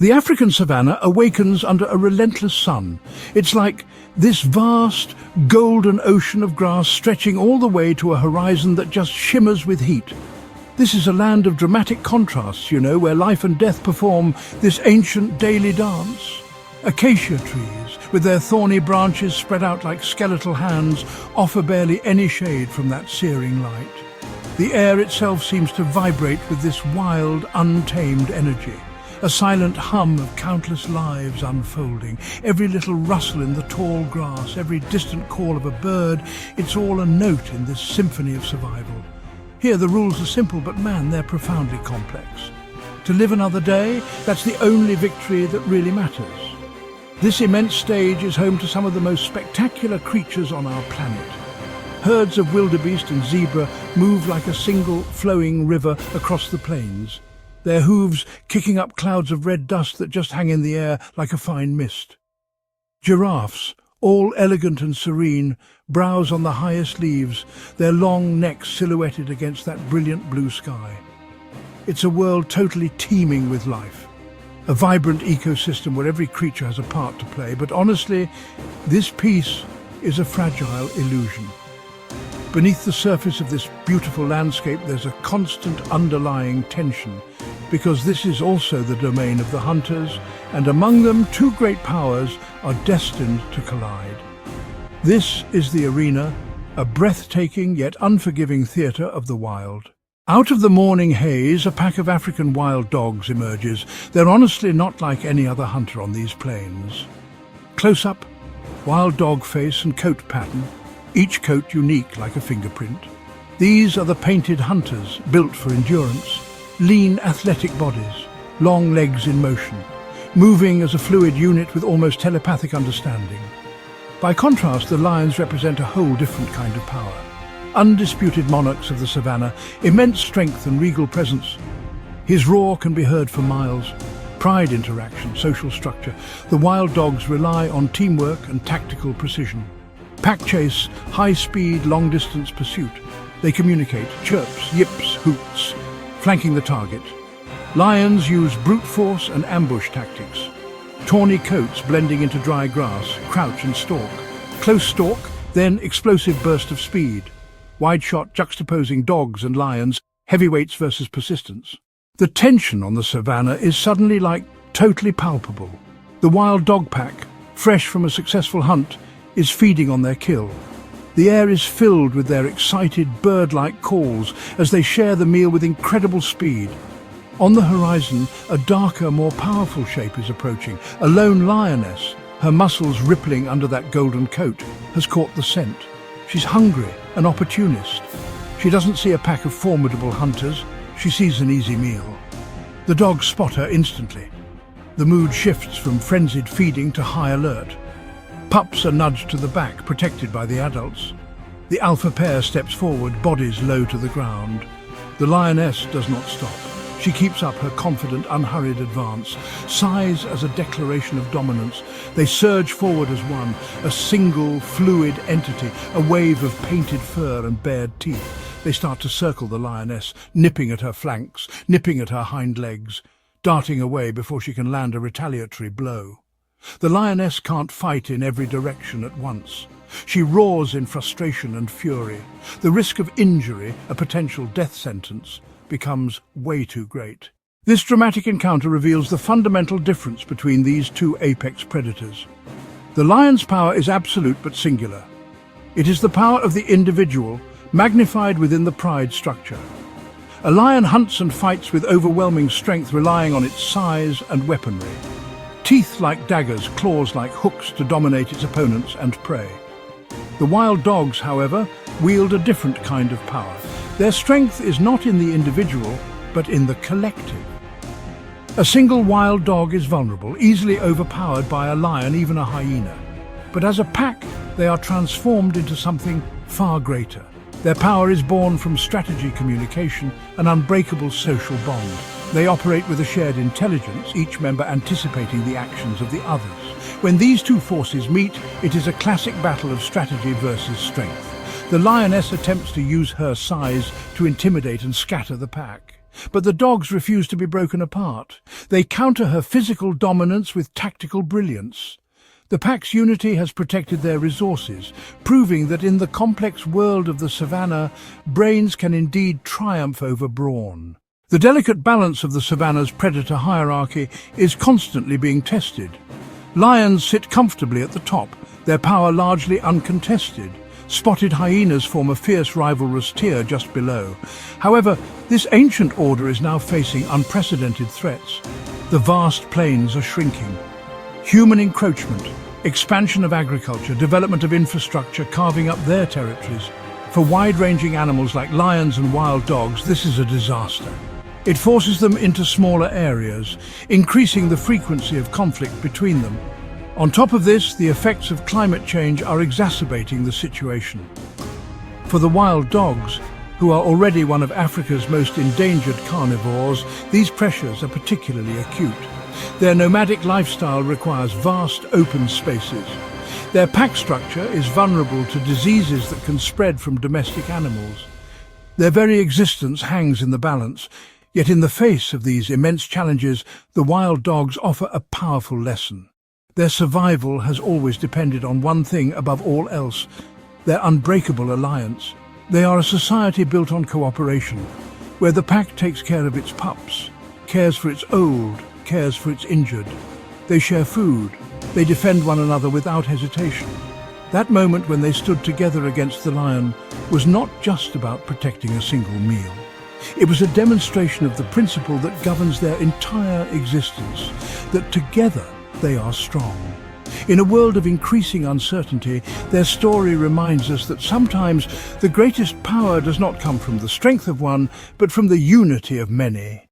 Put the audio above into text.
The African savannah awakens under a relentless sun. It's like this vast, golden ocean of grass stretching all the way to a horizon that just shimmers with heat. This is a land of dramatic contrasts, where life and death perform this ancient daily dance. Acacia trees, with their thorny branches spread out like skeletal hands, offer barely any shade from that searing light. The air itself seems to vibrate with this wild, untamed energy. A silent hum of countless lives unfolding. Every little rustle in the tall grass, every distant call of a bird, it's all a note in this symphony of survival. Here the rules are simple, but man, they're profoundly complex. To live another day, that's the only victory that really matters. This immense stage is home to some of the most spectacular creatures on our planet. Herds of wildebeest and zebra move like a single flowing river across the plains, their hooves kicking up clouds of red dust that just hang in the air like a fine mist. Giraffes, all elegant and serene, browse on the highest leaves, their long necks silhouetted against that brilliant blue sky. It's a world totally teeming with life, a vibrant ecosystem where every creature has a part to play, but honestly, this peace is a fragile illusion. Beneath the surface of this beautiful landscape, there's a constant underlying tension, because this is also the domain of the hunters, and among them, two great powers are destined to collide. This is the arena, a breathtaking yet unforgiving theatre of the wild. Out of the morning haze, a pack of African wild dogs emerges. They're honestly not like any other hunter on these plains. Close up, wild dog face and coat pattern, each coat unique like a fingerprint. These are the painted hunters, built for endurance. Lean, athletic bodies, long legs in motion, moving as a fluid unit with almost telepathic understanding. By contrast, the lions represent a whole different kind of power. Undisputed monarchs of the savannah, immense strength and regal presence. His roar can be heard for miles. Pride, interaction, social structure. The wild dogs rely on teamwork and tactical precision. Pack chase, high-speed, long-distance pursuit. They communicate, chirps, yips, hoots, flanking the target. Lions use brute force and ambush tactics. Tawny coats blending into dry grass, crouch and stalk. Close stalk, then explosive burst of speed. Wide shot juxtaposing dogs and lions, heavyweights versus persistence. The tension on the savannah is suddenly totally palpable. The wild dog pack, fresh from a successful hunt, is feeding on their kill. The air is filled with their excited bird-like calls as they share the meal with incredible speed. On the horizon, a darker, more powerful shape is approaching. A lone lioness, her muscles rippling under that golden coat, has caught the scent. She's hungry, an opportunist. She doesn't see a pack of formidable hunters. She sees an easy meal. The dogs spot her instantly. The mood shifts from frenzied feeding to high alert. Pups are nudged to the back, protected by the adults. The alpha pair steps forward, bodies low to the ground. The lioness does not stop. She keeps up her confident, unhurried advance, sighs as a declaration of dominance. They surge forward as one, a single, fluid entity, a wave of painted fur and bared teeth. They start to circle the lioness, nipping at her flanks, nipping at her hind legs, darting away before she can land a retaliatory blow. The lioness can't fight in every direction at once. She roars in frustration and fury. The risk of injury, a potential death sentence, becomes way too great. This dramatic encounter reveals the fundamental difference between these two apex predators. The lion's power is absolute but singular. It is the power of the individual, magnified within the pride structure. A lion hunts and fights with overwhelming strength, relying on its size and weaponry. Teeth like daggers, claws like hooks to dominate its opponents and prey. The wild dogs, however, wield a different kind of power. Their strength is not in the individual, but in the collective. A single wild dog is vulnerable, easily overpowered by a lion, even a hyena. But as a pack, they are transformed into something far greater. Their power is born from strategy, communication, an unbreakable social bond. They operate with a shared intelligence, each member anticipating the actions of the others. When these two forces meet, it is a classic battle of strategy versus strength. The lioness attempts to use her size to intimidate and scatter the pack. But the dogs refuse to be broken apart. They counter her physical dominance with tactical brilliance. The pack's unity has protected their resources, proving that in the complex world of the savannah, brains can indeed triumph over brawn. The delicate balance of the savannah's predator hierarchy is constantly being tested. Lions sit comfortably at the top, their power largely uncontested. Spotted hyenas form a fierce rivalrous tier just below. However, this ancient order is now facing unprecedented threats. The vast plains are shrinking. Human encroachment, expansion of agriculture, development of infrastructure carving up their territories. For wide-ranging animals like lions and wild dogs, this is a disaster. It forces them into smaller areas, increasing the frequency of conflict between them. On top of this, the effects of climate change are exacerbating the situation. For the wild dogs, who are already one of Africa's most endangered carnivores, these pressures are particularly acute. Their nomadic lifestyle requires vast open spaces. Their pack structure is vulnerable to diseases that can spread from domestic animals. Their very existence hangs in the balance, yet in the face of these immense challenges, the wild dogs offer a powerful lesson. Their survival has always depended on one thing above all else: their unbreakable alliance. They are a society built on cooperation, where the pack takes care of its pups, cares for its old, cares for its injured. They share food, they defend one another without hesitation. That moment when they stood together against the lion was not just about protecting a single meal. It was a demonstration of the principle that governs their entire existence, that together they are strong. In a world of increasing uncertainty, their story reminds us that sometimes the greatest power does not come from the strength of one, but from the unity of many.